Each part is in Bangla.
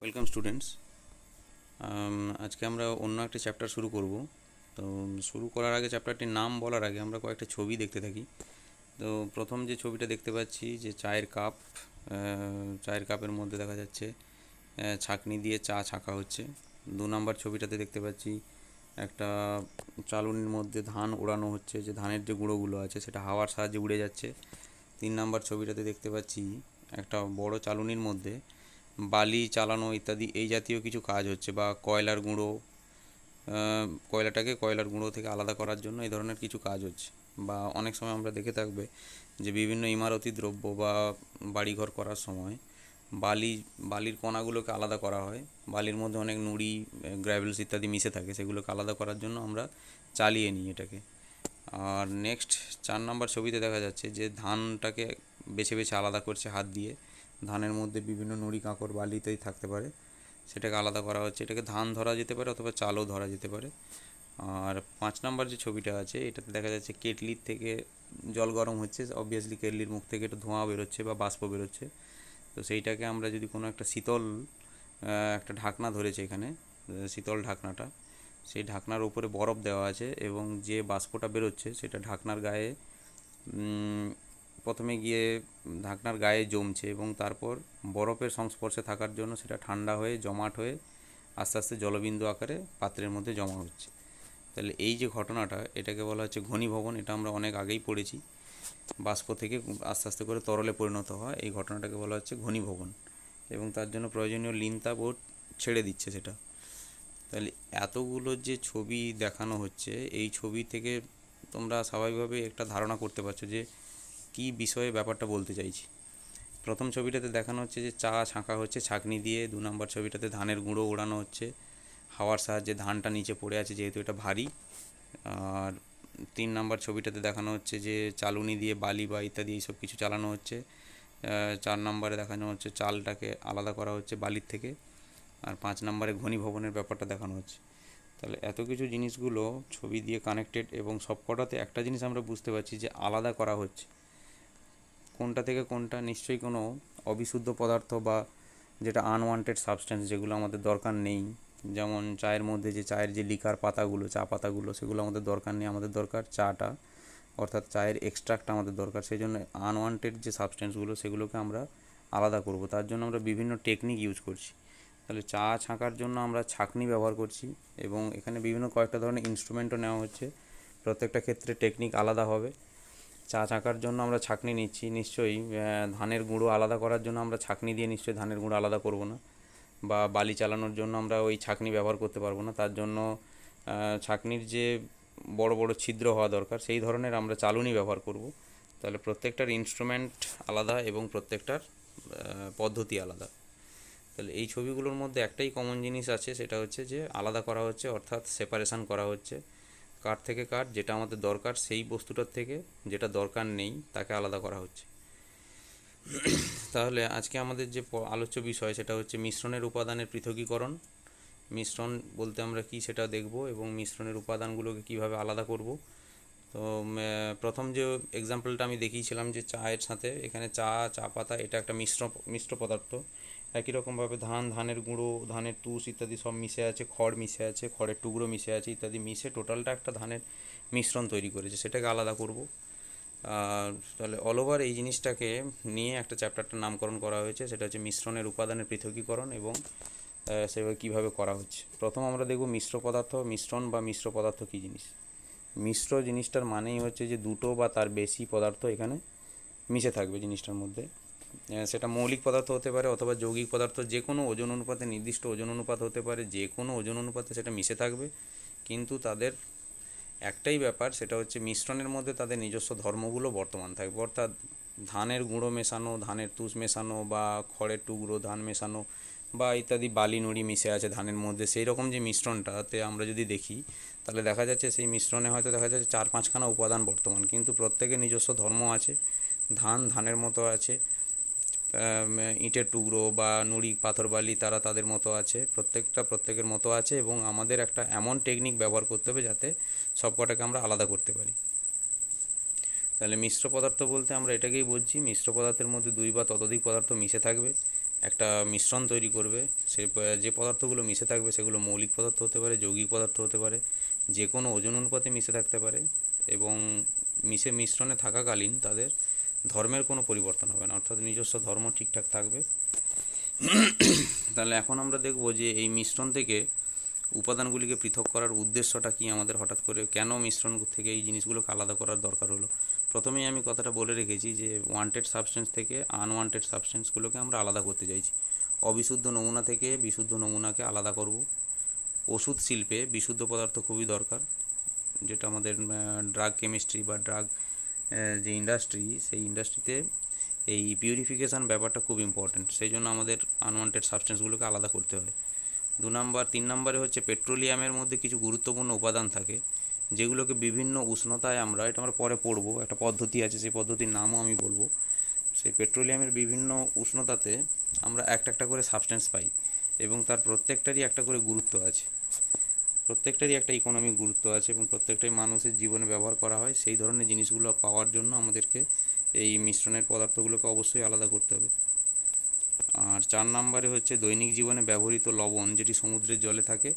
Welcome students. আজকে আমরা অন্য একটা চ্যাপ্টার শুরু করব। তো শুরু করার আগে, চ্যাপ্টারটির নাম বলার আগে আমরা কয়েকটা ছবি দেখতে থাকি। তো প্রথম যে ছবিটা দেখতে পাচ্ছি যে চায়ের কাপ, চায়ের কাপের মধ্যে দেখা যাচ্ছে ছাঁকনি দিয়ে চা ছাঁকা হচ্ছে। 2 নম্বর ছবিটাতে দেখতে পাচ্ছি একটা চালুনির মধ্যে ধান ওড়ানো হচ্ছে, যে ধানের যে গুঁড়োগুলো আছে সেটা হাওয়ার সাহায্যে উড়ে যাচ্ছে। 3 নম্বর ছবিটাতে দেখতে পাচ্ছি একটা বড় চালুনির মধ্যে বালি চালানো ইত্যাদি এই জাতীয় কিছু কাজ হচ্ছে, বা কয়লার গুঁড়ো, কয়লার গুঁড়ো থেকে আলাদা করার জন্য এই ধরনের কিছু কাজ হচ্ছে। বা অনেক সময় আমরা দেখে থাকবে যে বিভিন্ন ইমারতি দ্রব্য বা বাড়িঘর করার সময় বালির কণাগুলোকে আলাদা করা হয়। বালির মধ্যে অনেক নুড়ি, গ্র্যাভেলস ইত্যাদি মিশে থাকে, সেগুলোকে আলাদা করার জন্য আমরা চালিয়ে নিই এটাকে। আর নেক্সট 4 নম্বর ছবিতে দেখা যাচ্ছে যে ধানটাকে বেছে বেছে আলাদা করছে হাত দিয়ে। ধানের মধ্যে বিভিন্ন নুড়ি, কাঁকড়, বালি ইত্যাদি থাকতে পারে, সেটাকে আলাদা করা হচ্ছে। এটাকে ধান ধরা যেতে পারে অথবা চালও ধরা যেতে পারে। আর 5 নম্বর যে ছবিটা আছে এটাতে দেখা যাচ্ছে কেটলির থেকে জল গরম হচ্ছে। অবভিয়াসলি কেটলির মুখ থেকে একটা ধোঁয়া বেরোচ্ছে বা বাষ্প বেরোচ্ছে। তো সেইটাকে আমরা যদি কোনো একটা শীতল একটা ঢাকনা ধরেছে এখানে, শীতল ঢাকনাটা, সেই ঢাকনার উপরে বরফ দেওয়া আছে এবং যে বাষ্পটা বেরোচ্ছে সেটা ঢাকনার গায়ে প্রথমে গিয়ে ঢাকনার গায়ে জমছে এবং তারপর বরফের সংস্পর্শে থাকার জন্য সেটা ঠান্ডা হয়ে জমাট হয়ে আস্তে আস্তে জলবিন্দু আকারে পাত্রের মধ্যে জমা হচ্ছে। তাহলে এই যে ঘটনাটা, এটাকে বলা হচ্ছে ঘনীভবন। এটা আমরা অনেক আগেই পড়েছি। বাষ্প থেকে আস্তে আস্তে করে তরলে পরিণত হয়, এই ঘটনাটাকে বলা হচ্ছে ঘনীভবন। এবং তার জন্য প্রয়োজনীয় লিনতাপ ও ছেড়ে দিচ্ছে সেটা। তাহলে এতগুলো যে ছবি দেখানো হচ্ছে, এই ছবি থেকে তোমরা স্বাভাবিকভাবে একটা ধারণা করতে পারছো যে কী বিষয়ে ব্যাপারটা বলতে চাইছি। প্রথম ছবিটাতে দেখানো হচ্ছে যে চা ছাঁকা হচ্ছে ছাঁকনি দিয়ে। 2 নম্বর ছবিটাতে ধানের গুঁড়ো ওড়ানো হচ্ছে হাওয়ার সাহায্যে, ধানটা নিচে পড়ে আছে যেহেতু এটা ভারী। আর 3 নম্বর ছবিটাতে দেখানো হচ্ছে যে চালুনি দিয়ে বালি বা ইত্যাদি এইসব কিছু চালানো হচ্ছে। 4 নম্বরে দেখানো হচ্ছে চালটাকে আলাদা করা হচ্ছে বালির থেকে। আর 5 নম্বরে ঘনীভবনের ব্যাপারটা দেখানো হচ্ছে। তাহলে এত কিছু জিনিসগুলো ছবি দিয়ে কানেক্টেড, এবং সবকটাতে একটা জিনিস আমরা বুঝতে পারছি যে আলাদা করা হচ্ছে কোনটা থেকে কোনটা। নিশ্চয়ই কোনো অবিশুদ্ধ পদার্থ বা যেটা আনওয়ান্টেড সাবস্টেন্স, যেগুলো আমাদের দরকার নেই। যেমন চায়ের মধ্যে যে চায়ের যে লিকার পাতাগুলো, চা পাতাগুলো, সেগুলো আমাদের দরকার নেই। আমাদের দরকার চাটা, অর্থাৎ চায়ের এক্সট্রাক্টটা আমাদের দরকার। সেই জন্য আনওয়ান্টেড যে সাবস্টেন্সগুলো সেগুলোকে আমরা আলাদা করব, তার জন্য আমরা বিভিন্ন টেকনিক ইউজ করছি। তাহলে চা ছাঁকার জন্য আমরা ছাঁকনি ব্যবহার করছি, এবং এখানে বিভিন্ন কয়েকটা ধরনের ইনস্ট্রুমেন্টও নেওয়া হচ্ছে। প্রত্যেকটা ক্ষেত্রে টেকনিক আলাদা হবে। চা ছাঁকার জন্য আমরা ছাঁকনি নিচ্ছি, নিশ্চয়ই ধানের গুঁড়ো আলাদা করার জন্য আমরা ছাঁকনি দিয়ে নিশ্চয়ই ধানের গুঁড়ো আলাদা করব না। বা বালি চালানোর জন্য আমরা ওই ছাঁকনি ব্যবহার করতে পারবো না, তার জন্য ছাঁকনির যে বড় বড় ছিদ্র হওয়া দরকার সেই ধরনের আমরা চালুনি ব্যবহার করব। তাহলে প্রত্যেকটার ইনস্ট্রুমেন্ট আলাদা এবং প্রত্যেকটার পদ্ধতি আলাদা। তাহলে এই ছবিগুলোর মধ্যে একটাই কমন জিনিস আছে, সেটা হচ্ছে যে আলাদা করা হচ্ছে, অর্থাৎ সেপারেশন করা হচ্ছে। কাঠ থেকে কাঠ, যেটা আমাদের দরকার সেই বস্তুটার থেকে যেটা দরকার নেই তাকে আলাদা করা হচ্ছে। তাহলে আজকে আমাদের যে আলোচ্য বিষয় সেটা হচ্ছে মিশ্রণের উপাদানের পৃথকীকরণ। মিশ্রণ বলতে আমরা কি সেটা দেখব, এবং মিশ্রণের উপাদানগুলোকে কিভাবে আলাদা করব। তো প্রথম যে এক্সাম্পলটা আমি দেখিয়েছিলাম যে চায়ের সাথে, এখানে চা পাতা এটা একটা মিশ্র পদার্থ। একই রকমভাবে ধানের গুঁড়ো, ধানের তুষ ইত্যাদি সব মিশে আছে, খড় মিশে আছে, খড়ের টুকরো মিশে আছে ইত্যাদি মিশে টোটালটা একটা ধানের মিশ্রণ তৈরি করেছে, সেটাকে আলাদা করব। আর তাহলে অল ওভার এই জিনিসটাকে নিয়ে একটা চ্যাপ্টারটার নামকরণ করা হয়েছে, সেটা হচ্ছে মিশ্রণের উপাদানের পৃথকীকরণ, এবং সেভাবে কীভাবে করা হচ্ছে। প্রথম আমরা দেখব মিশ্র পদার্থ। মিশ্রণ বা মিশ্র পদার্থ কী জিনিস। মিশ্র জিনিসটার মানেই হচ্ছে যে দুটো বা তার বেশি পদার্থ এখানে মিশে থাকবে জিনিসটার মধ্যে। সেটা মৌলিক পদার্থ হতে পারে অথবা যৌগিক পদার্থ, যে কোনো ওজন অনুপাতে, নির্দিষ্ট ওজন অনুপাত হতে পারে, যে কোনো ওজন অনুপাতে সেটা মিশে থাকবে। কিন্তু তাদের একটাই ব্যাপার, সেটা হচ্ছে মিশ্রণের মধ্যে তাদের নিজস্ব ধর্মগুলো বর্তমান থাকবে। অর্থাৎ ধানের গুঁড়ো মেশানো, ধানের তুষ মেশানো, বা খড়ের টুকরো ধান মেশানো, বা ইত্যাদি বালি নুড়ি মিশে আছে ধানের মধ্যে, সেই রকম যে মিশ্রণটাতে আমরা যদি দেখি, তাহলে দেখা যাচ্ছে সেই মিশ্রণে হয়তো দেখা যাচ্ছে 4-5খানা উপাদান বর্তমান, কিন্তু প্রত্যেকের নিজস্ব ধর্ম আছে। ধানের মতো আছে, ইটের টুকরো বা নুড়ি পাথর বালি তারা তাদের মতো আছে, প্রত্যেকের মতো আছে। এবং আমাদের একটা এমন টেকনিক ব্যবহার করতে হবে যাতে সব কটাকে আমরা আলাদা করতে পারি। তাহলে মিশ্র পদার্থ বলতে আমরা এটাকেই বুঝছি, মিশ্র পদার্থের মধ্যে 2 বা ততোধিক পদার্থ মিশে থাকবে, একটা মিশ্রণ তৈরি করবে, যে পদার্থগুলো মিশে থাকবে সেগুলো মৌলিক পদার্থ হতে পারে, যৌগিক পদার্থ হতে পারে, যে কোনো ওজন অনুপাতে মিশে থাকতে পারে, এবং মিশ্রণে থাকাকালীন তাদের ধর্মের কোনো পরিবর্তন হবে না, অর্থাৎ নিজস্ব ধর্ম ঠিকঠাক থাকবে। তাহলে এখন আমরা দেখব যে এই মিশ্রণ থেকে উপাদানগুলিকে পৃথক করার উদ্দেশ্যটা কি, আমাদের হঠাৎ করে কেন মিশ্রণ থেকে এই জিনিসগুলোকে আলাদা করার দরকার হলো। প্রথমেই আমি কথাটা বলে রেখেছি যে ওয়ান্টেড সাবস্টেন্স থেকে আনওয়ান্টেড সাবস্টেন্সগুলোকে আমরা আলাদা করতে চাইছি। অবিশুদ্ধ নমুনা থেকে বিশুদ্ধ নমুনাকে আলাদা করব। ওষুধ শিল্পে বিশুদ্ধ পদার্থ খুবই দরকার, যেটা আমাদের ড্রাগ কেমিস্ট্রি বা ড্রাগ যে ইন্ডাস্ট্রি, সেই ইন্ডাস্ট্রিতে এই পিউরিফিকেশান ব্যাপারটা খুব ইম্পর্ট্যান্ট, সেই জন্য আমাদের আনওয়ান্টেড সাবস্টেন্সগুলোকে আলাদা করতে হয়। 3 নম্বরে হচ্ছে পেট্রোলিয়ামের মধ্যে কিছু গুরুত্বপূর্ণ উপাদান থাকে যেগুলোকে বিভিন্ন উষ্ণতায় আমরা পরে পড়বো, একটা পদ্ধতি আছে, সেই পদ্ধতির নামও আমি বলবো। সেই পেট্রোলিয়ামের বিভিন্ন উষ্ণতাতে আমরা একটা করে সাবস্টেন্স পাই, এবং তার প্রত্যেকটারই একটা করে গুরুত্ব আছে, প্রত্যেকটারই একটা ইকোনমিক গুরুত্ব আছে, এবং প্রত্যেকটাই মানুষের জীবনে ব্যবহার করা হয়। সেই ধরনের জিনিসগুলো পাওয়ার জন্য আমাদেরকে এই মিশ্রণের পদার্থগুলোকে অবশ্যই আলাদা করতে হবে। আর 4 নম্বরে হচ্ছে দৈনিক জীবনে ব্যবহৃত লবণ, যেটি সমুদ্রের জলে থাকে,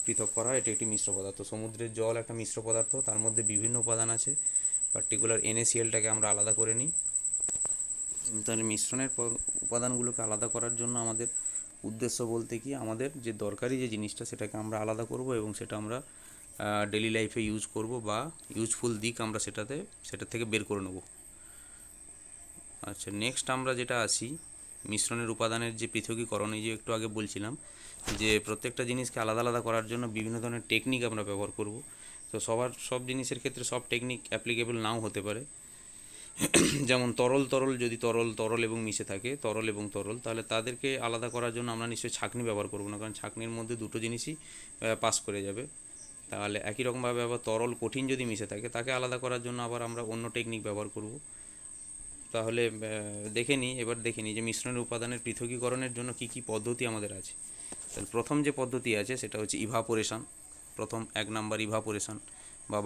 পৃথক করা হয়। এটি একটি মিশ্র পদার্থ। সমুদ্রের জল একটা মিশ্র পদার্থ, তার মধ্যে বিভিন্ন উপাদান আছে। পার্টিকুলার NaClটাকে আমরা আলাদা করে নিই। তাহলে মিশ্রণের উপাদানগুলোকে আলাদা করার জন্য আমাদের উদ্দেশ্য বলতে কি, আমাদের যে দরকারি যে জিনিসটা সেটাকে আমরা আলাদা করব, এবং সেটা আমরা ডেলি লাইফে ইউজ করব, বা ইউজফুল দিক আমরা সেটা থেকে বের করে নেব। আচ্ছা, নেক্সট আমরা যেটা আসি মিশ্রণের উপাদানের যে পৃথকীকরণ, এই যে একটু আগে বলছিলাম যে প্রত্যেকটা জিনিসকে আলাদা আলাদা করার জন্য বিভিন্ন ধরনের টেকনিক আমরা ব্যবহার করব। তো সব জিনিসের ক্ষেত্রে সব টেকনিক অ্যাপ্লিকেবল নাও হতে পারে। যেমন যদি তরল এবং মিশে থাকে, তরল এবং তরল, তাহলে তাদেরকে আলাদা করার জন্য আমরা নিশ্চয়ই ছাঁকনি ব্যবহার করব না, কারণ ছাঁকনির মধ্যে দুটো জিনিসই পাস করে যাবে। তাহলে একই রকমভাবে আবার তরল কঠিন যদি মিশে থাকে, তাকে আলাদা করার জন্য আবার আমরা অন্য টেকনিক ব্যবহার করব। তাহলে এবার দেখে নিই যে মিশ্রণের উপাদানের পৃথকীকরণের জন্য কি কি পদ্ধতি আমাদের আছে। তাহলে প্রথম যে পদ্ধতি আছে সেটা হচ্ছে ইভাপোরেশন। 1 নাম্বার ইভাপোরেশন বা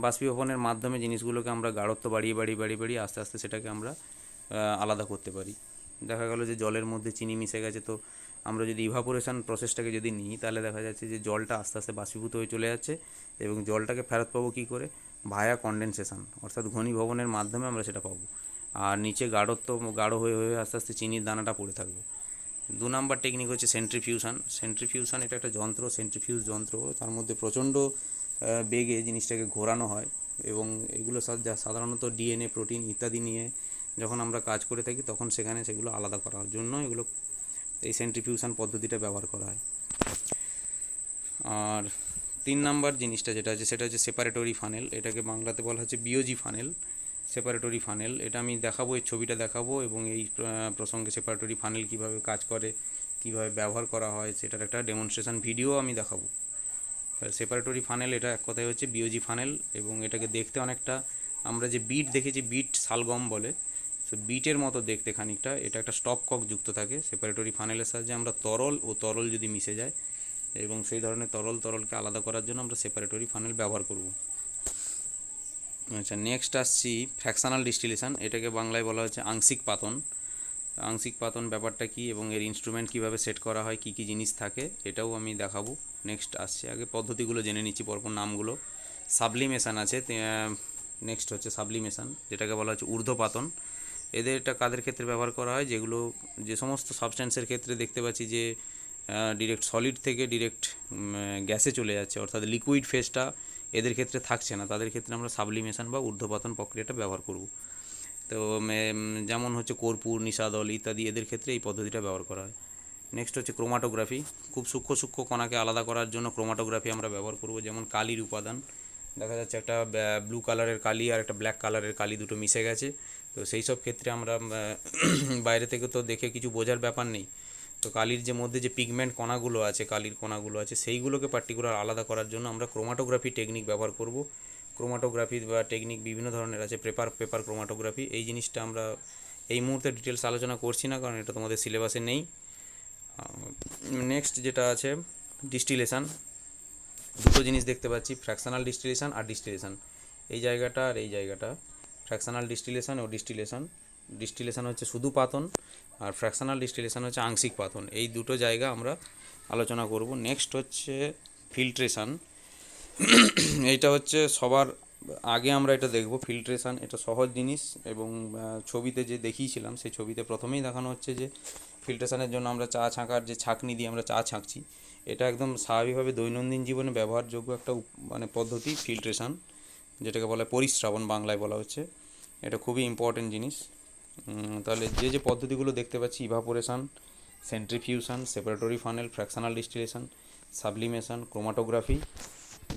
বাষ্পীভবনের মাধ্যমে জিনিসগুলোকে আমরা গাঢ়ত্ব বাড়িয়ে আস্তে আস্তে সেটাকে আমরা আলাদা করতে পারি। দেখা গেল যে জলের মধ্যে চিনি মিশে গেছে, তো আমরা যদি ইভাপোরেশন প্রসেসটাকে যদি নিই, তাহলে দেখা যাচ্ছে যে জলটা আস্তে আস্তে বাষ্পীভূত হয়ে চলে যাচ্ছে, এবং জলটাকে ফেরত পাবো কী করে, ভায়া কনডেনসেশন, অর্থাৎ ঘনীভবনের মাধ্যমে আমরা সেটা পাবো। আর নিচে গাঢ় হয়ে আস্তে আস্তে চিনির দানাটা পড়ে থাকবে। 2 নাম্বার টেকনিক হচ্ছে সেন্ট্রিফিউশন। এটা একটা যন্ত্র, সেন্ট্রিফিউজ যন্ত্র, তার মধ্যে প্রচণ্ড বেগে জিনিসটাকে ঘোরানো হয়, এবং এগুলো সাধারণত DNA, প্রোটিন ইত্যাদি নিয়ে যখন আমরা কাজ করে থাকি, তখন সেগুলো আলাদা করার জন্য এই সেন্ট্রিফিউশন পদ্ধতিটা ব্যবহার করা হয়। আর 3 নাম্বার জিনিসটা যেটা আছে সেটা হচ্ছে সেপারেটরি ফানেল। এটাকে বাংলাতে বলা হচ্ছে বিওজি ফানেল, সেপারেটরি ফানেল। এটা আমি দেখাবো, এই ছবিটা দেখাবো, এবং এই প্রসঙ্গে সেপারেটরি ফানেল কীভাবে কাজ করে, কীভাবে ব্যবহার করা হয়, সেটার একটা ডেমনস্ট্রেশন ভিডিও আমি দেখাবো। তাহলে সেপারেটরি ফানেল এটা এক কথায় হচ্ছে বিওজি ফানেল, এবং এটাকে দেখতে অনেকটা আমরা যে বিট দেখেছি, বিট শালগম বলে, তো বিটের মতো দেখতে খানিকটা। এটা একটা স্টপ কক যুক্ত থাকে। সেপারেটরি ফানেলের সাহায্যে আমরা তরল যদি মিশে যায়, এবং সেই ধরনের তরলকে আলাদা করার জন্য আমরা সেপারেটরি ফানেল ব্যবহার করব। আচ্ছা, নেক্সট আসছি ফ্র্যাকশনাল ডিস্টিলেশন। এটাকে বাংলায় বলা হচ্ছে আংশিক পাতন ব্যাপারটা কি, এবং এর ইনস্ট্রুমেন্ট কীভাবে সেট করা হয়, কী কী জিনিস থাকে, এটাও আমি দেখাবো। নেক্সট আসছে, আগে পদ্ধতিগুলো জেনে নিচ্ছি পরপর নামগুলো। সাবলিমেশন আছে, নেক্সট হচ্ছে সাবলিমেশন, যেটাকে বলা হচ্ছে ঊর্ধ্বপাতন। এটা কাদের ক্ষেত্রে ব্যবহার করা হয়, যে সমস্ত সাবস্ট্যান্সের ক্ষেত্রে দেখতে পাচ্ছি যে ডিরেক্ট সলিড থেকে ডিরেক্ট গ্যাসে চলে যাচ্ছে, অর্থাৎ লিকুইড ফেজটা এদের ক্ষেত্রে থাকছে না, তাদের ক্ষেত্রে আমরা সাবলিমেশন বা ঊর্ধ্বপাতন প্রক্রিয়াটা ব্যবহার করব। তো যেমন হচ্ছে কর্পূর, নিশাদল ইত্যাদি, এদের ক্ষেত্রে এই পদ্ধতিটা ব্যবহার করা হয়। নেক্সট হচ্ছে ক্রোমাটোগ্রাফি। খুব সূক্ষ্ম কণাকে আলাদা করার জন্য ক্রোমাটোগ্রাফি আমরা ব্যবহার করব। যেমন কালির উপাদান, দেখা যাচ্ছে একটা ব্লু কালারের কালি আর একটা ব্ল্যাক কালারের কালি দুটো মিশে গেছে, তো সেই সব ক্ষেত্রে আমরা বাইরে থেকে তো দেখে কিছু বোঝার ব্যাপার নেই, তো কালির যে মধ্যে যে পিগমেন্ট কণাগুলো আছে, কালির কণাগুলো আছে, সেইগুলোকে পার্টিকুলার আলাদা করার জন্য আমরা ক্রোমাটোগ্রাফি টেকনিক ব্যবহার করব। ক্রোমাটোগ্রাফি বা টেকনিক বিভিন্ন ধরনের আছে, পেপার ক্রোমাটোগ্রাফি। এই জিনিসটা আমরা এই মুহূর্তে ডিটেলস আলোচনা করছি না, কারণ এটা তোমাদের সিলেবাসে নেই। নেক্সট যেটা আছে ডিস্টিলেশন। দুটো জিনিস দেখতে পাচ্ছি, ফ্র্যাকশনাল ডিস্টিলেশন আর ডিস্টিলেশন। এই জায়গাটা আর এই জায়গাটা, ফ্র্যাকশনাল ডিস্টিলেশন ও ডিস্টিলেশন হচ্ছে শুধু পাতন, আর ফ্র্যাকশনাল ডিস্টিলেশন হচ্ছে আংশিক পাতন। এই দুটো জায়গা আমরা আলোচনা করব। নেক্সট হচ্ছে ফিল্ট্রেশন। এইটা হচ্ছে সবার আগে আমরা এটা দেখব ফিল্ট্রেশন। এটা সহজ জিনিস এবং ছবিতে যে দেখিয়েছিলাম সেই ছবিতে প্রথমেই দেখানো হচ্ছে যে ফিল্ট্রেশনের জন্য আমরা চা ছাঁকার যে ছাঁকনি দিয়ে আমরা চা ছাঁকছি, এটা একদম স্বাভাবিকভাবে দৈনন্দিন জীবনে ব্যবহারযোগ্য একটা মানে পদ্ধতি ফিল্ট্রেশন, যেটাকে বলা হয় পরিস্রাবন বাংলায় বলা হচ্ছে। এটা খুবই ইম্পর্টেন্ট জিনিস। তাহলে যে পদ্ধতিগুলো দেখতে পাচ্ছি, evaporation, centrifugation, separatory funnel, fractional distillation, sublimation, chromatography,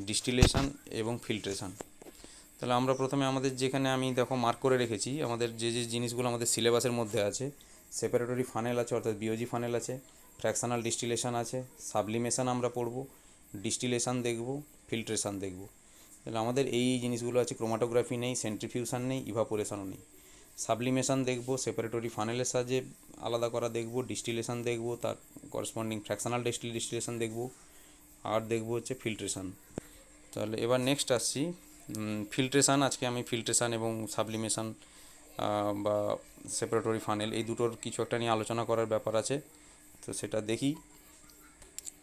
distillation এবং ফিল্ট্রেশন। তাহলে আমরা প্রথমে আমাদের যেখানে আমি দেখো মার্ক করে রেখেছি আমাদের যে জিনিসগুলো আমাদের সিলেবাসের মধ্যে আছে, সেপারেটরি ফানেল আছে অর্থাৎ বিওজি ফানেল আছে, ফ্র্যাকশনাল ডিস্টিলেশন আছে, সাবলিমেশন আমরা পড়ব, ডিস্টিলেশন দেখব, ফিল্ট্রেশন দেখব। তাহলে আমাদের এই জিনিসগুলো আছে। ক্রোমাটোগ্রাফি নেই, সেন্ট্রিফিউশন নেই, ইভাপোরেশনও নেই। সাবলিমেশন দেখব, সেপারেটরি ফানেলের সাহায্যে আলাদা করা দেখব, ডিস্টিলেশন দেখব, তার করেসপন্ডিং ফ্র্যাকশনাল ডিস্টিলেশন দেখব, আর দেখব হচ্ছে ফিল্ট্রেশন। তাহলে এবার নেক্সট আসছি ফিল্ট্রেশন। আজকে আমি ফিল্ট্রেশন এবং সাবলিমেশন বা সেপারেটরি ফানেল এই দুটোর কিছু একটা নিয়ে আলোচনা করার ব্যাপার আছে, তো সেটা দেখি।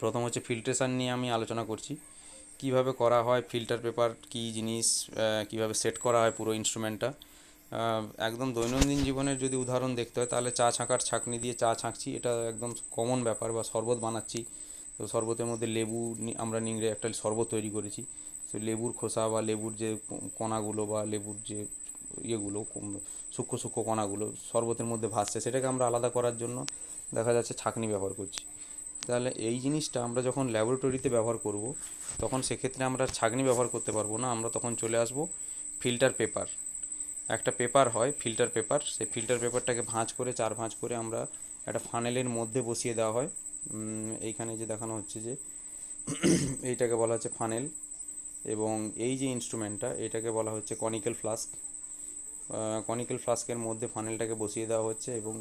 প্রথম হচ্ছে ফিল্ট্রেশন নিয়ে আমি আলোচনা করছি, কিভাবে করা হয়, ফিল্টার পেপার কী জিনিস, কিভাবে সেট করা হয় পুরো ইনস্ট্রুমেন্টটা। একদম দৈনন্দিন জীবনের যদি উদাহরণ দেখতে হয় তাহলে চা ছাঁকার ছাঁকনি দিয়ে চা ছাঁকছি, এটা একদম কমন ব্যাপার। বা শরবত বানাচ্ছি, তো শরবতের মধ্যে লেবু আমরা নিংড়ে একটা শরবত তৈরি করেছি, তো লেবুর খোসা বা লেবুর যে কণাগুলো বা লেবুর যে ইয়েগুলো সূক্ষ্ম সূক্ষ্ম কণাগুলো শরবতের মধ্যে ভাসছে, সেটাকে আমরা আলাদা করার জন্য দেখা যাচ্ছে ছাঁকনি ব্যবহার করছি। তাহলে এই জিনিসটা আমরা যখন ল্যাবরেটরিতে ব্যবহার করব তখন সেক্ষেত্রে আমরা ছাঁকনি ব্যবহার করতে পারবো না, আমরা তখন চলে আসব ফিল্টার পেপার। একটা পেপার হয় ফিল্টার পেপার, সেই ফিল্টার পেপারটাকে ভাঁজ করে 4 ভাঁজ করে আমরা একটা ফানেলের মধ্যে বসিয়ে দেওয়া হয়। এইখানে যে দেখানো হচ্ছে যে এইটাকে বলা হচ্ছে ফানেল, এবং এই যে ইনস্ট্রুমেন্টটা এটাকে বলা হচ্ছে কনিক্যাল ফ্লাস্ক। কনিক্যাল ফ্লাস্কের মধ্যে ফানেলটাকে বসিয়ে দেওয়া হচ্ছে এবং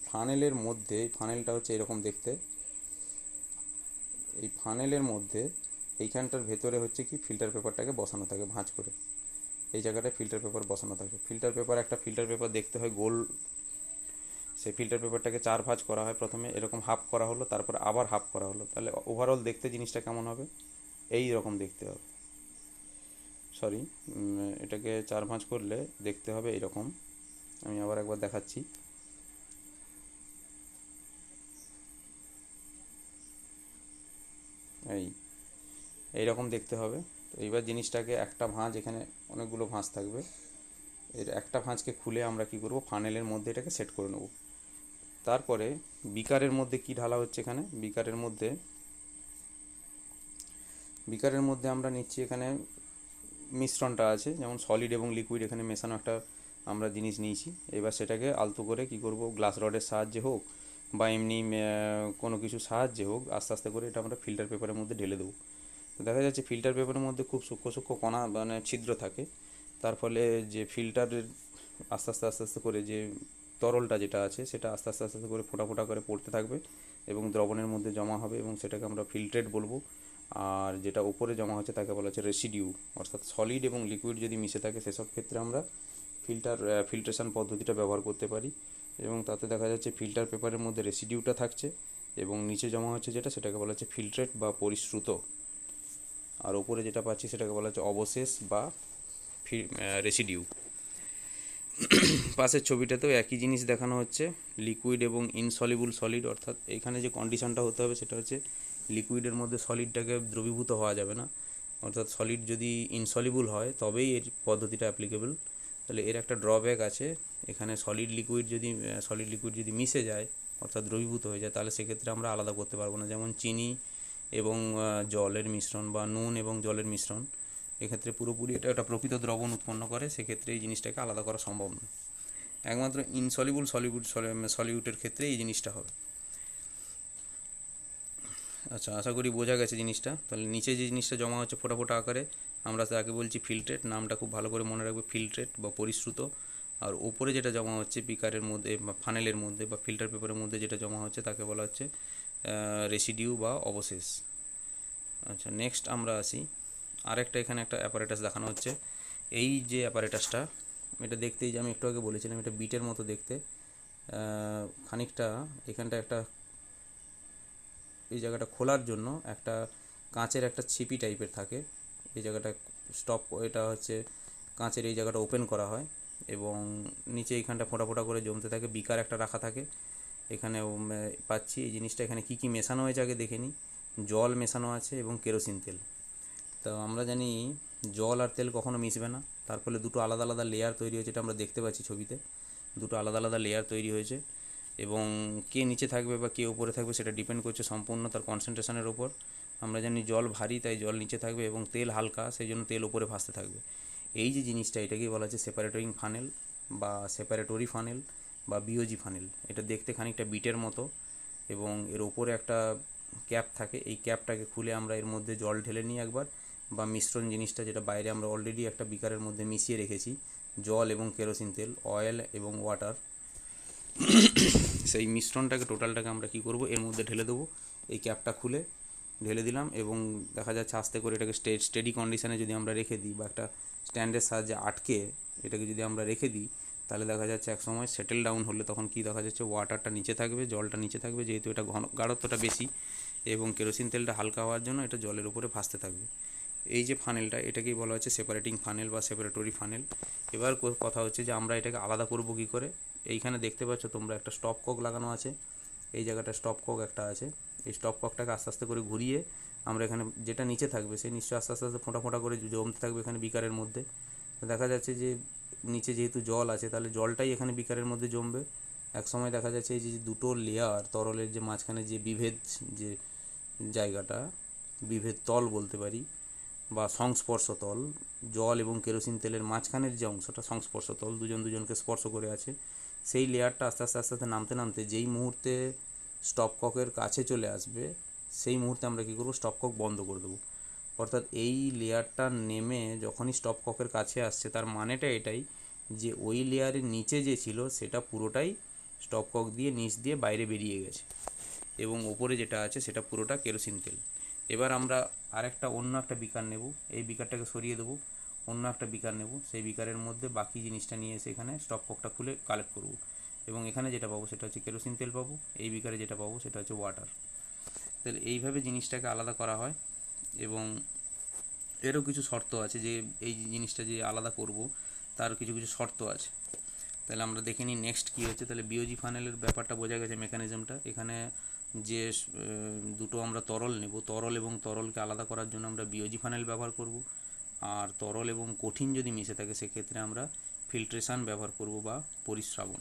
ফানেলের মধ্যে, ফানেলটা হচ্ছে এরকম দেখতে, এই ফানেলের মধ্যে এইখানটার ভেতরে হচ্ছে কি ফিল্টার পেপারটাকে বসানো থাকে ভাঁজ করে, এই জায়গাটায় ফিল্টার পেপার বসানো থাকে। ফিল্টার পেপার, একটা ফিল্টার পেপার দেখতে হয় গোল, সেই ফিল্টার পেপারটাকে 4 ভাঁজ করা হয়। প্রথমে এরকম হাফ করা হলো, তারপর আবার হাফ করা হলো, তাহলে ওভারঅল দেখতে জিনিসটা কেমন হবে, এই রকম দেখতে হবে। সরি, এটাকে 4 ভাঁজ করলে দেখতে হবে এইরকম। আমি আবার একবার দেখাচ্ছি। এইরকম দেখতে হবে। তো এইবার জিনিসটাকে একটা ভাঁজ, এখানে অনেকগুলো ভাঁজ থাকবে, এর একটা ভাঁজকে খুলে আমরা কি করব, ফানেলের মধ্যে এটাকে সেট করে নেব। তারপরে বিকারের মধ্যে কি ঢালা হচ্ছে, এখানে বিকারের মধ্যে আমরা নিচ্ছি, এখানে মিশ্রণটা আছে যেমন সলিড এবং লিকুইড, এখানে মেশানো একটা আমরা জিনিস নিয়েছি। এবার সেটাকে আলতো করে কি করব, গ্লাস রডের সাহায্যে হোক বা এমনি কোনো কিছু সাহায্যে হোক, আস্তে আস্তে করে এটা আমরা ফিল্টার পেপারের মধ্যে ঢেলে দেবো। তো দেখা যাচ্ছে ফিল্টার পেপারের মধ্যে খুব সূক্ষ্ম সূক্ষ্ম কণা মানে ছিদ্র থাকে, তার ফলে যে ফিল্টারের আস্তে আস্তে আস্তে আস্তে করে যে তরলটা যেটা আছে সেটা আস্তে আস্তে আস্তে আস্তে করে ফোঁটা ফোঁটা করে পড়তে থাকবে এবং দ্রবণের মধ্যে জমা হবে, এবং সেটাকে আমরা ফিল্ট্রেট বলবো। আর যেটা উপরে জমা হচ্ছে তাকে বলা হচ্ছে রেসিডিউ, অর্থাৎ সলিড এবং লিকুইড যদি মিশে থাকে সেসব ক্ষেত্রে আমরা ফিল্ট্রেশন পদ্ধতিটা ব্যবহার করতে পারি। এবং তাতে দেখা যাচ্ছে ফিল্টার পেপারের মধ্যে রেসিডিউটা থাকছে এবং নিচে জমা হচ্ছে যেটা, সেটাকে বলা হচ্ছে ফিল্ট্রেট বা পরিশ্রুত, আর ওপরে যেটা পাচ্ছি সেটাকে বলা হচ্ছে অবশেষ বা রেসিডিউ। পাশের ছবিটাতেও একই জিনিস দেখানো হচ্ছে, লিকুইড এবং ইনসলিবল সলিড, অর্থাৎ এখানে যে কন্ডিশনটা হতে হবে সেটা হচ্ছে লিকুইডের মধ্যে সলিডটাকে দ্রবীভূত হওয়া যাবে না, অর্থাৎ সলিড যদি ইনসলিবল হয় তবেই এর পদ্ধতিটা অ্যাপ্লিকেবল। তাহলে এর একটা ড্রব্যাক আছে, এখানে সলিড লিকুইড যদি মিশে যায় অর্থাৎ দ্রবীভূত হয়ে যায়, তাহলে সেক্ষেত্রে আমরা আলাদা করতে পারবো না। যেমন চিনি এবং জলের মিশ্রণ বা নুন এবং জলের মিশ্রণ, এক্ষেত্রে পুরোপুরি এটা একটা প্রকৃত দ্রবণ উৎপন্ন করে, সেক্ষেত্রে এই জিনিসটাকে আলাদা করা সম্ভব নয়। একমাত্র ইনসলিবল সলিউটের ক্ষেত্রে এই জিনিসটা হবে। আচ্ছা, আশা করি বোঝা গেছে জিনিসটা। তাহলে নিচে যে জিনিসটা জমা হচ্ছে ফোঁটা ফোঁটা আকারে, আমরা তাকে বলছি ফিল্ট্রেট, নামটা খুব ভালো করে মনে রাখবে, ফিল্ট্রেট বা পরিশ্রুত। আর উপরে যেটা জমা হচ্ছে বিকারের মধ্যে বা ফানেলের মধ্যে বা ফিল্টার পেপারের মধ্যে যেটা জমা হচ্ছে তাকে বলা হচ্ছে রেসিডিউ বা অবশেষ। আচ্ছা, নেক্সট আমরা আসি আরেকটা, এখানে একটা অ্যাপারেটাস দেখানো হচ্ছে। এই যে অ্যাপারেটাসটা, এটা দেখতেই যে আমি একটু আগে বলেছিলাম এটা বিটের মতো দেখতে, খানিকটা এখানটা একটা এই জায়গাটা খোলার জন্য একটা কাঁচের একটা ছিপি টাইপের থাকে, এই জায়গাটা স্টপ, এটা হচ্ছে কাঁচের এই জায়গাটা ওপেন করা হয় এবং নিচে এইখানটা ফোঁটা ফোঁটা করে জমতে থাকে, বিকার একটা রাখা থাকে এখানে পাচ্ছি। এই জিনিসটা এখানে কি কি মেশানো হয়েছে আগে দেখে নিই। জল মেশানো আছে এবং কেরোসিন তেল। তো আমরা জানি জল আর তেল কখনো মিশবে না, তার ফলে দুটো আলাদা আলাদা লেয়ার তৈরি হয়েছে, এটা আমরা দেখতে পাচ্ছি ছবিতে, দুটো আলাদা আলাদা লেয়ার তৈরি হয়েছে এবং কে নিচে থাকবে বা কে উপরে থাকবে সেটা ডিপেন্ড করছে সম্পূর্ণ তার কনসেন্ট্রেশনের ওপর। আমরা জানি জল ভারী তাই জল নিচে থাকবে এবং তেল হালকা সেই জন্য তেল উপরে ভাসতে থাকবে। এই যে জিনিসটা এটাকেই বলা হচ্ছে সেপারেটিং ফানেল বা সেপারেটরি ফানেল বা বিওজি ফানেল। এটা দেখতে খানিকটা বিটের মতো এবং এর ওপরে একটা ক্যাপ থাকে, এই ক্যাপটাকে খুলে আমরা এর মধ্যে জল ঢেলে নিই একবার, বা মিশ্রণ জিনিসটা যেটা বাইরে আমরা অলরেডি একটা বিকারের মধ্যে মিশিয়ে রেখেছি, জল এবং কেরোসিন তেল, অয়েল এবং ওয়াটার, সেই মিশ্রণটাকে টোটালটাকে আমরা কি করব এর মধ্যে ঢেলে দেবো। এই ক্যাপটা খুলে ঢেলে দিলাম এবং দেখা যাচ্ছে আস্তে করে এটাকে স্টেডি কন্ডিশনে যদি আমরা রেখে দিই বা একটা স্ট্যান্ডের সাহায্যে আটকে এটাকে যদি আমরা রেখে দিই, তাহলে দেখা যাচ্ছে এক সময় সেটেল ডাউন হলে তখন কি দেখা যাচ্ছে ওয়াটারটা নিচে থাকবে, জলটা নিচে থাকবে, যেহেতু এটা গাঢ়ত্বটা বেশি এবং কেরোসিন তেলটা হালকা হওয়ার জন্য এটা জলের উপরে ভাসতে থাকবে। এই যে ফানেলটা এটাকেই বলা হচ্ছে সেপারেটিং ফানেল বা সেপারেটরি ফানেল। এবার কথা হচ্ছে যে আমরা এটাকে আলাদা করব কী করে। এইখানে দেখতে পাচ্ছ তোমরা একটা স্টপ কক লাগানো আছে, এই জায়গাটা স্টপ কক একটা আছে, এই স্টপ ককটাকে আস্তে আস্তে করে ঘুরিয়ে আমরা এখানে যেটা নিচে থাকবে সেই নিশ্চয়ই আস্তে আস্তে আস্তে ফোঁটা ফোঁটা করে জমতে থাকবে এখানে বিকারের মধ্যে। দেখা যাচ্ছে যে নিচে যেহেতু জল আছে তাহলে জলটাই এখানে বিকারের মধ্যে জমবে। এক সময় দেখা যাচ্ছে এই যে দুটো লেয়ার তরলের যে মাঝখানে যে বিভেদ, যে জায়গাটা বিভেদ তল বলতে পারি বা সংস্পর্শ তল, জল এবং কেরোসিন তেলের মাঝখানের যে অংশটা সংস্পর্শ তল, দুজন দুজনকে স্পর্শ করে আছে, সেই লেয়ারটা আস্তে আস্তে আস্তে আস্তে নামতে নামতে যেই মুহূর্তে স্টপ ককের কাছে চলে আসবে সেই মুহূর্তে আমরা কী করবো স্টপ কক বন্ধ করে দেবো। অর্থাৎ এই লেয়ারটা নেমে যখনই স্টপ ককের কাছে আসছে তার মানেটা এটাই যে ওই লেয়ারের নিচে যে ছিল সেটা পুরোটাই স্টপ কক দিয়ে নিচ দিয়ে বাইরে বেরিয়ে গেছে এবং ওপরে যেটা আছে সেটা পুরোটা কেরোসিন তেল। এবার আমরা আরেকটা অন্য একটা বিকার নেব, এই বিকারটাকে সরিয়ে দেবো, অন্য একটা বিকার নেব, সেই বিকারের মধ্যে বাকি জিনিসটা নিয়ে এসে এখানে স্টপ ককটা খুলে কালেক্ট করব এবং এখানে যেটা পাবো সেটা হচ্ছে কেরোসিন তেল পাবো, এই বিকারে যেটা পাবো সেটা হচ্ছে ওয়াটার। তাহলে এইভাবে জিনিসটাকে আলাদা করা হয় এবং এরও কিছু শর্ত আছে যে এই জিনিসটা যে আলাদা করব তার কিছু কিছু শর্ত আছে। তাহলে আমরা দেখে নিই নেক্সট কী হচ্ছে। তাহলে বিওজি ফানেলের ব্যাপারটা বোঝা গেছে, মেকানিজমটা। এখানে যে দুটো আমরা তরল নেব, তরল এবং তরলকে আলাদা করার জন্য আমরা বিওজি ফানেল ব্যবহার করব, আর তরল এবং কঠিন যদি মিশে থাকে সেক্ষেত্রে আমরা ফিল্ট্রেশন ব্যবহার করব বা পরিস্রাবন।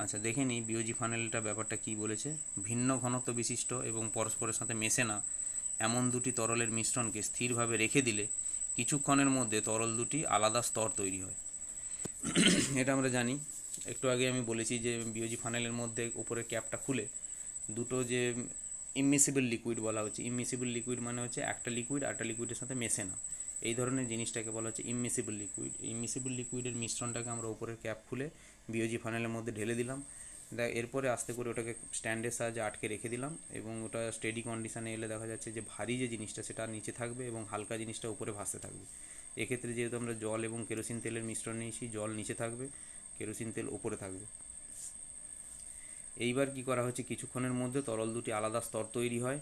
আচ্ছা দেখে নিই বিওজি ফানেলটা ব্যাপারটা কী বলেছে। ভিন্ন ঘনত্ব বিশিষ্ট এবং পরস্পরের সাথে মেশে না এমন দুটি তরলের মিশ্রণকে স্থিরভাবে রেখে দিলে কিছুক্ষণের মধ্যে তরল দুটি আলাদা স্তর তৈরি হয়। এটা আমরা জানি, একটু আগে আমি বলেছি যে বিওজি ফানেলের মধ্যে উপরে ক্যাপটা খুলে দুটো যে ইমমিসিবল লিকুইড বলা হচ্ছে, ইমমিসিবল লিকুইড মানে হচ্ছে একটা লিকুইড আরেকটা লিকুইডের সাথে মেশে না, এই ধরনের জিনিসটাকে বলা হচ্ছে ইমমিসিবল লিকুইড। ইমমিসিবল লিকুইডের মিশ্রণটাকে আমরা উপরের ক্যাপ খুলে বিওজি ফানেলের মধ্যে ঢেলে দিলাম, এরপরে আস্তে করে ওটাকে স্ট্যান্ডের সাহায্যে আটকে রেখে দিলাম এবং ওটা স্টেডি কন্ডিশনে এলে দেখা যাচ্ছে যে ভারী যে জিনিসটা সেটা নিচে থাকবে এবং হালকা জিনিসটা উপরে ভাসতে থাকবে। এক্ষেত্রে যেহেতু আমরা জল এবং কেরোসিন তেলের মিশ্রণ নিয়েছি, জল নিচে থাকবে, কেরোসিন তেল উপরে থাকবে। এইবার কি করা হচ্ছে, কিছুক্ষণের মধ্যে তরল দুটি আলাদা স্তর তৈরি হয়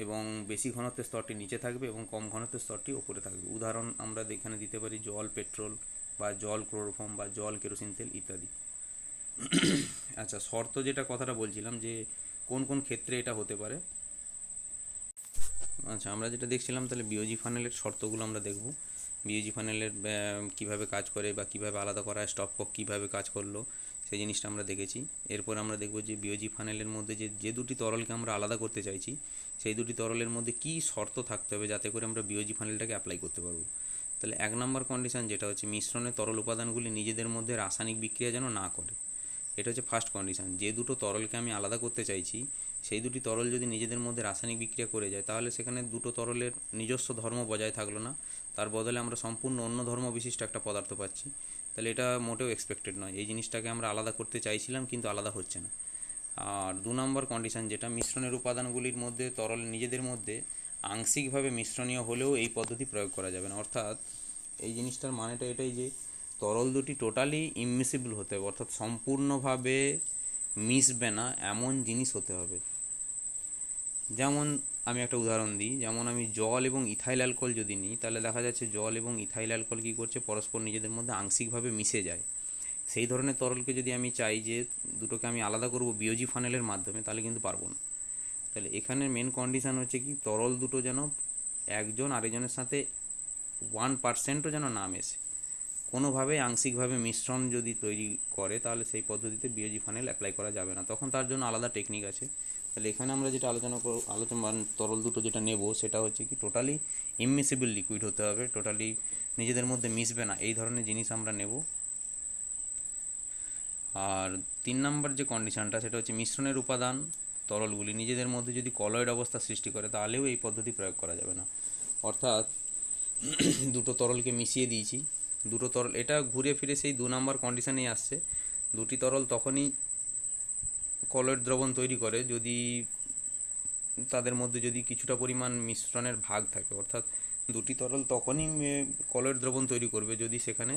এবং বেশি ঘনত্বের স্তরটি নিচে থাকবে এবং কম ঘনত্বের স্তরটি উপরে থাকবে। উদাহরণ আমরা এখানে দিতে পারি জল পেট্রোল বা জল ক্লোরোফর্ম বা জল কেরোসিন তেল ইত্যাদি। আচ্ছা শর্ত যেটা কথাটা বলছিলাম যে কোন কোন ক্ষেত্রে এটা হতে পারে। আচ্ছা আমরা যেটা দেখছিলাম তাহলে বিওজি ফানেলের শর্তগুলো আমরা দেখব। বিওজি ফানেলের কীভাবে কাজ করে বা কীভাবে আলাদা করা হয়, স্টপ কক কীভাবে কাজ করলো সেই জিনিসটা আমরা দেখেছি। এরপর আমরা দেখব যে বিওজি ফানেলের মধ্যে যে দুটি তরলকে আমরা আলাদা করতে চাইছি সেই দুটি তরলের মধ্যে কী শর্ত থাকতে হবে যাতে করে আমরা বিওজি ফানেলটাকে অ্যাপ্লাই করতে পারবো। তাহলে 1 নম্বর কন্ডিশন যেটা হচ্ছে মিশ্রণের তরল উপাদানগুলি নিজেদের মধ্যে রাসায়নিক বিক্রিয়া যেন না করে, এটা হচ্ছে ফার্স্ট কন্ডিশন। যে দুটো তরলকে আমি আলাদা করতে চাইছি সেই দুটি তরল যদি নিজেদের মধ্যে রাসায়নিক বিক্রিয়া করে যায় তাহলে সেখানে দুটো তরলের নিজস্ব ধর্ম বজায় থাকলো না, তার বদলে আমরা সম্পূর্ণ অন্য ধর্ম বিশিষ্ট একটা পদার্থ পাচ্ছি। তাহলে এটা মোটেও এক্সপেক্টেড নয়, এই জিনিসটাকে আমরা আলাদা করতে চাইছিলাম কিন্তু আলাদা হচ্ছে না। আর 2 নম্বর কন্ডিশন যেটা মিশ্রণের উপাদানগুলির মধ্যে তরল নিজেদের মধ্যে আংশিকভাবে মিশ্রণীয় হলেও এই পদ্ধতি প্রয়োগ করা যাবে না। অর্থাৎ এই জিনিসটার মানেটা এটাই যে তরল দুটি টোটালি ইমমিসিবল হতে হবে, অর্থাৎ সম্পূর্ণভাবে মিশবে না এমন জিনিস হতে হবে। যেমন আমি একটা উদাহরণ দিই, যেমন আমি জল এবং ইথাইল অ্যালকোহল যদি নিই, তাহলে দেখা যাচ্ছে জল এবং ইথাইল অ্যালকোহল কী করছে, পরস্পর নিজেদের মধ্যে আংশিকভাবে মিশে যায়। সেই ধরনের তরলকে যদি আমি চাই যে দুটোকে আমি আলাদা করব বিওজি ফানেলের মাধ্যমে, তাহলে কিন্তু পারবো না। তাহলে এখানে মেন কন্ডিশান হচ্ছে কি, তরল দুটো যেন একজন আরেকজনের সাথে 1%ও যেন না মেশে, কোনোভাবেই আংশিকভাবে মিশ্রণ যদি তৈরি করে, তাহলে সেই পদ্ধতিতে বিওজি ফানেল অ্যাপ্লাই করা যাবে না, তখন তার জন্য আলাদা টেকনিক আছে। তাহলে এখানে আমরা যেটা আলোচনা তরল দুটো যেটা নেব, সেটা হচ্ছে কি টোটালি ইমমিসিবল লিকুইড হতে হবে, টোটালি নিজেদের মধ্যে মিশবে না, এই ধরনের জিনিস আমরা নেব। আর 3 নম্বর যে কন্ডিশনটা, সেটা হচ্ছে মিশ্রণের উপাদান তরলগুলি নিজেদের মধ্যে যদি কলয়েড অবস্থা সৃষ্টি করে, তাহলেও এই পদ্ধতি প্রয়োগ করা যাবে না। অর্থাৎ দুটো তরলকে মিশিয়ে দিয়েছি, দুটো তরল, এটা ঘুরে ফিরে সেই 2 নম্বর কন্ডিশনেই আসছে। দুটি তরল তখনই কলয়েড দ্রবণ তৈরি করে যদি তাদের মধ্যে যদি কিছুটা পরিমাণ মিশ্রণের ভাগ থাকে, অর্থাৎ দুটি তরল তখনই কলয়েড দ্রবণ তৈরি করবে যদি সেখানে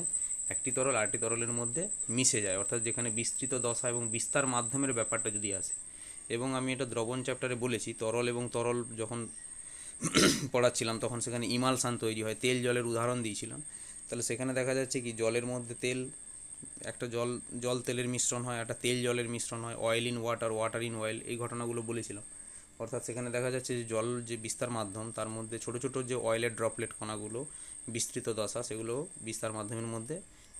একটি তরল আরেকটি তরলের মধ্যে মিশে যায়, অর্থাৎ যেখানে বিস্তৃত দশা এবং বিস্তার মাধ্যমের ব্যাপারটা যদি আসে। এবং আমি এটা দ্রবণ চ্যাপ্টারে বলেছি, তরল এবং তরল যখন পড়াচ্ছিলাম তখন সেখানে ইমালসান তৈরি হয়, তেল জলের উদাহরণ দিয়েছিলাম। তাহলে সেখানে দেখা যাচ্ছে কি, জলের মধ্যে তেল, একটা জল তেলের মিশ্রণ হয়, একটা তেল জলের মিশ্রণ হয়, oil in water, water in oil, এই ঘটনাগুলো বলেছিলাম। অর্থাৎ সেখানে দেখা যাচ্ছে যে জল যে বিস্তার মাধ্যম, তার মধ্যে ছোটো ছোটো যে অয়েলের ড্রপলেট কণাগুলো বিস্তৃত দশা, সেগুলো বিস্তার মাধ্যমের মধ্যে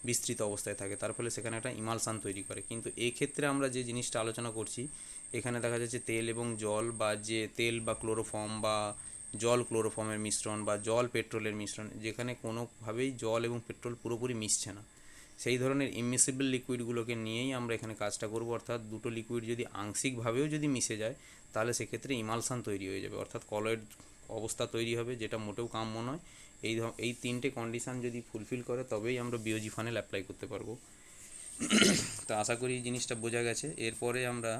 বিস্তৃত অবস্থায় থাকে, তার ফলে সেখানে একটা ইমালসান তৈরি করে। কিন্তু এই ক্ষেত্রে আমরা যে জিনিসটা আলোচনা করছি, এখানে দেখা যাচ্ছে তেল এবং জল, বা যে তেল বা ক্লোরোফর্ম বা জল ক্লোরোফর্মের মিশ্রণ, বা জল পেট্রোলের মিশ্রণ, যেখানে কোনোভাবেই জল এবং পেট্রোল পুরোপুরি মিশছে না, সেই ধরনের ইমিসিবল লিকুইডগুলোকে নিয়েই আমরা এখানে কাজটা করব। অর্থাৎ দুটো লিকুইড যদি আংশিকভাবেও যদি মিশে যায়, তাহলে সেক্ষেত্রে ইমালসান তৈরি হয়ে যাবে, অর্থাৎ কলয়েড অবস্থা তৈরি হবে, যেটা মোটেও কাম্য নয়। এই 3টে কন্ডিশান যদি ফুলফিল করে, তবেই আমরা বিওজি ফানেল অ্যাপ্লাই করতে পারবো। তো আশা করি জিনিসটা বোঝা গেছে। এরপরে আমরা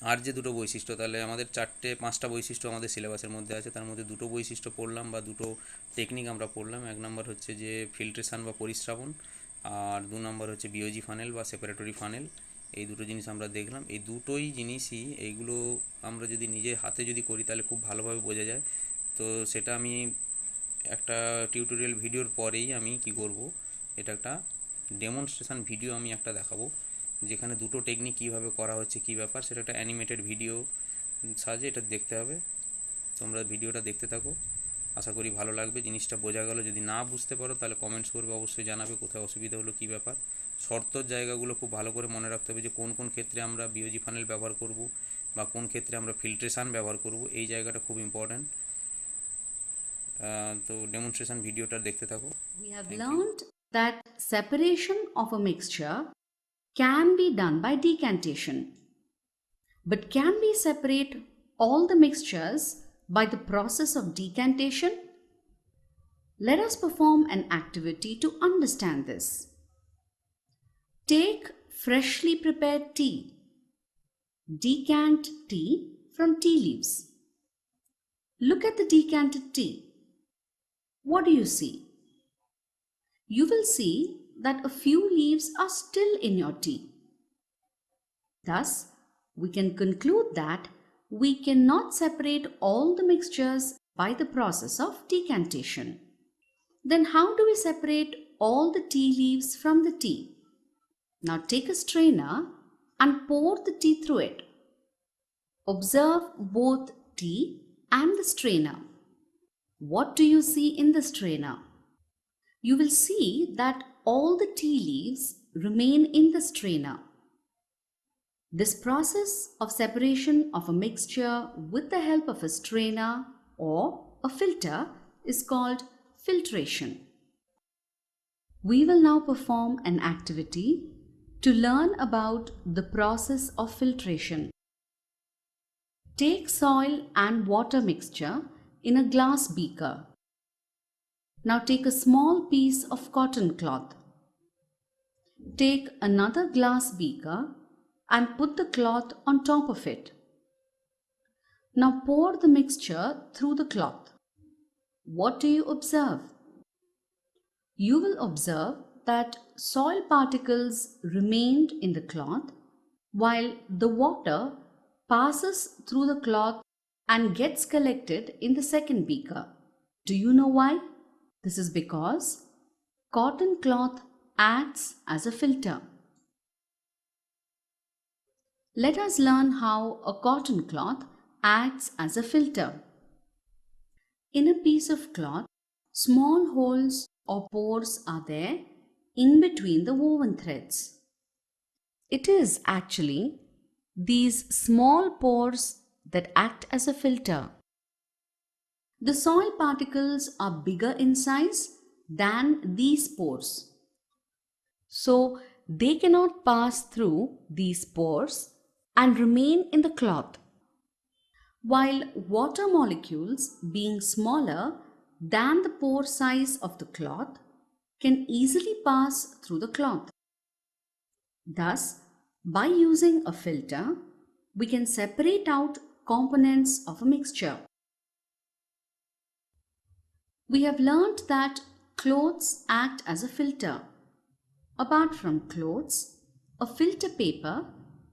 আর যে দুটো বৈশিষ্ট্য, তাহলে আমাদের 4-5টা বৈশিষ্ট্য আমাদের সিলেবাসের মধ্যে আছে, তার মধ্যে দুটো বৈশিষ্ট্য পড়লাম বা দুটো টেকনিক আমরা পড়লাম। 1 নম্বর হচ্ছে যে ফিল্ট্রেশন বা পরিস্রাবণ, আর 2 নম্বর হচ্ছে বিওজি ফানেল বা সেপারেটরি ফানেল। এই দুটো জিনিস আমরা দেখলাম। এই দুটোই জিনিসই, এইগুলো আমরা যদি নিজে হাতে যদি করি, তাহলে খুব ভালোভাবে বোঝা যায়। তো সেটা আমি একটা টিউটোরিয়াল ভিডিওর পরেই আমি কি করব, এটা একটা ডেমনস্ট্রেশন ভিডিও আমি একটা দেখাবো, যেখানে দুটো টেকনিক কীভাবে করা হচ্ছে, কী ব্যাপার, সেটা একটা অ্যানিমেটেড ভিডিও সাহায্যে এটা দেখতে হবে। তোমরা ভিডিওটা দেখতে থাকো, আশা করি ভালো লাগবে, জিনিসটা বোঝা গেল। যদি না বুঝতে পারো তাহলে কমেন্টস করবে, অবশ্যই জানাবে কোথায় অসুবিধা হলো, কী ব্যাপার। শর্তর জায়গাগুলো খুব ভালো করে মনে রাখতে হবে, যে কোন কোন ক্ষেত্রে আমরা বিওজি ফানেল ব্যবহার করব বা কোন ক্ষেত্রে আমরা ফিল্ট্রেশন ব্যবহার করব, এই জায়গাটা খুব ইম্পর্ট্যান্ট। তো ডেমনস্ট্রেশন ভিডিওটা দেখতে থাকো। We have learned that separation of a mixture can be done by decantation. But can we separate all the mixtures by the process of decantation? Let us perform an activity to understand this. Take freshly prepared tea. Decant tea from tea leaves. Look at the decanted tea. What do you see? You will see that a few leaves are still in your tea. Thus, we can conclude that we cannot separate all the mixtures by the process of decantation. Then how do we separate all the tea leaves from the tea? Now take a strainer and pour the tea through it. Observe both tea and the strainer. What do you see in the strainer? You will see that all the tea leaves remain in the strainer. This process of separation of a mixture with the help of a strainer or a filter is called filtration. We will now perform an activity to learn about the process of filtration. Take soil and water mixture in a glass beaker. Now take a small piece of cotton cloth. Take another glass beaker and put the cloth on top of it. Now pour the mixture through the cloth. What do you observe? You will observe that soil particles remained in the cloth while the water passes through the cloth and gets collected in the second beaker. Do you know why? This is because cotton cloth acts as a filter. Let us learn how a cotton cloth acts as a filter. In a piece of cloth, small holes or pores are there in between the woven threads. It is actually these small pores that act as a filter. The soil particles are bigger in size than these pores, so they cannot pass through these pores and remain in the cloth, while water molecules, being smaller than the pore size of the cloth, can easily pass through the cloth. Thus, by using a filter, we can separate out components of a mixture. We have learnt that clothes act as a filter. Apart from clothes, a filter paper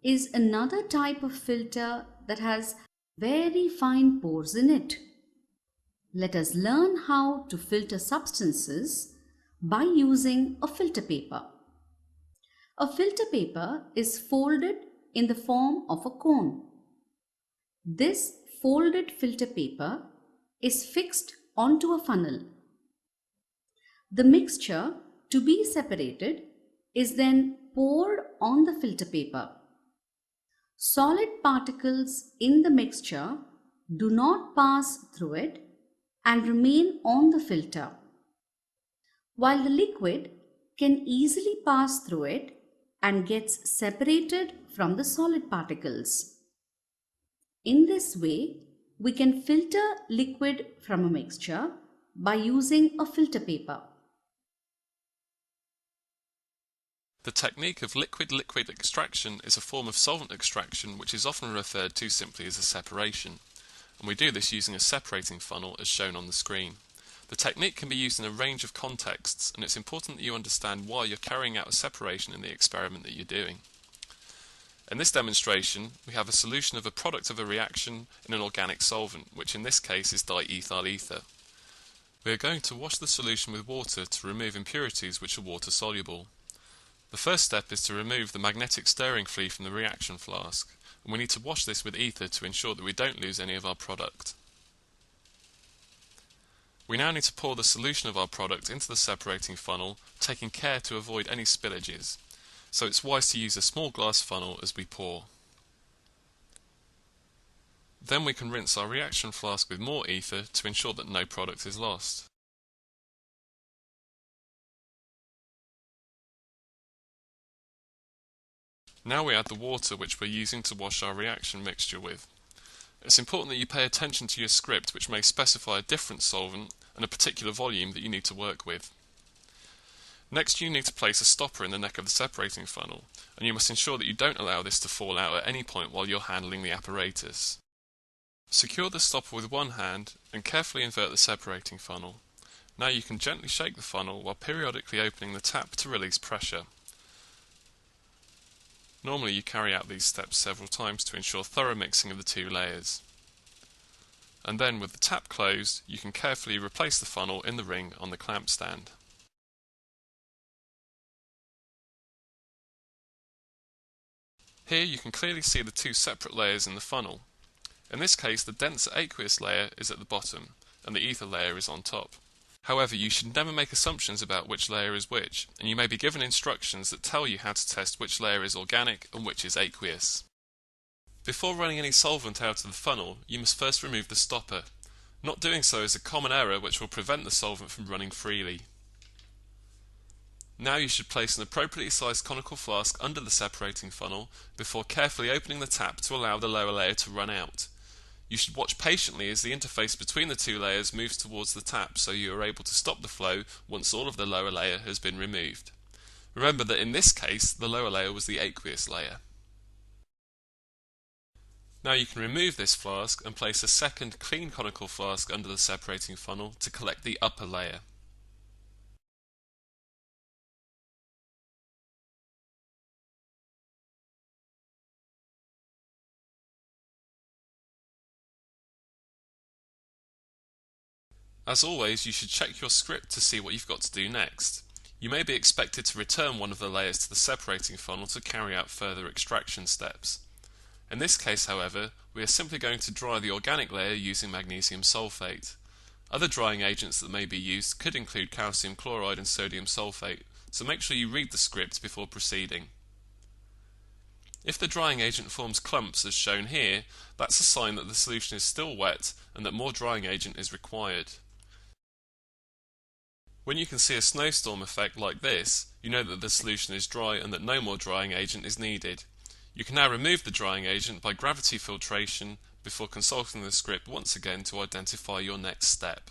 is another type of filter that has very fine pores in it. Let us learn how to filter substances by using a filter paper. A filter paper is folded in the form of a cone. This folded filter paper is fixed onto a funnel. The mixture to be separated is then poured on the filter paper. Solid particles in the mixture do not pass through it and remain on the filter, while the liquid can easily pass through it and gets separated from the solid particles. In this way, we can filter liquid from a mixture by using a filter paper. The technique of liquid-liquid extraction is a form of solvent extraction which is often referred to simply as a separation, and we do this using a separating funnel as shown on the screen. The technique can be used in a range of contexts, and it's important that you understand why you're carrying out a separation in the experiment that you're doing. In this demonstration, we have a solution of a product of a reaction in an organic solvent, which in this case is diethyl ether. We are going to wash the solution with water to remove impurities which are water soluble. The first step is to remove the magnetic stirring flea from the reaction flask, and we need to wash this with ether to ensure that we don't lose any of our product. We now need to pour the solution of our product into the separating funnel, taking care to avoid any spillages, so it's wise to use a small glass funnel as we pour. Then we can rinse our reaction flask with more ether to ensure that no product is lost. Now we add the water which we're using to wash our reaction mixture with. It's important that you pay attention to your script, which may specify a different solvent and a particular volume that you need to work with. Next, you need to place a stopper in the neck of the separating funnel, and you must ensure that you don't allow this to fall out at any point while you're handling the apparatus. Secure the stopper with one hand and carefully invert the separating funnel. Now you can gently shake the funnel while periodically opening the tap to release pressure. Normally you carry out these steps several times to ensure thorough mixing of the two layers. And then with the tap closed, you can carefully replace the funnel in the ring on the clamp stand. Here you can clearly see the two separate layers in the funnel. In this case, the denser aqueous layer is at the bottom and the ether layer is on top. However, you should never make assumptions about which layer is which, and you may be given instructions that tell you how to test which layer is organic and which is aqueous. Before running any solvent out of the funnel, you must first remove the stopper. Not doing so is a common error which will prevent the solvent from running freely. Now you should place an appropriately sized conical flask under the separating funnel before carefully opening the tap to allow the lower layer to run out. You should watch patiently as the interface between the two layers moves towards the tap so you are able to stop the flow once all of the lower layer has been removed. Remember that in this case the lower layer was the aqueous layer. Now you can remove this flask and place a second clean conical flask under the separating funnel to collect the upper layer. As always, you should check your script to see what you've got to do next. You may be expected to return one of the layers to the separating funnel to carry out further extraction steps. In this case, however, we are simply going to dry the organic layer using magnesium sulfate. Other drying agents that may be used could include calcium chloride and sodium sulfate, so make sure you read the script before proceeding. If the drying agent forms clumps as shown here, that's a sign that the solution is still wet and that more drying agent is required. When you can see a snowstorm effect like this, you know that the solution is dry and that no more drying agent is needed. You can now remove the drying agent by gravity filtration before consulting the script once again to identify your next step.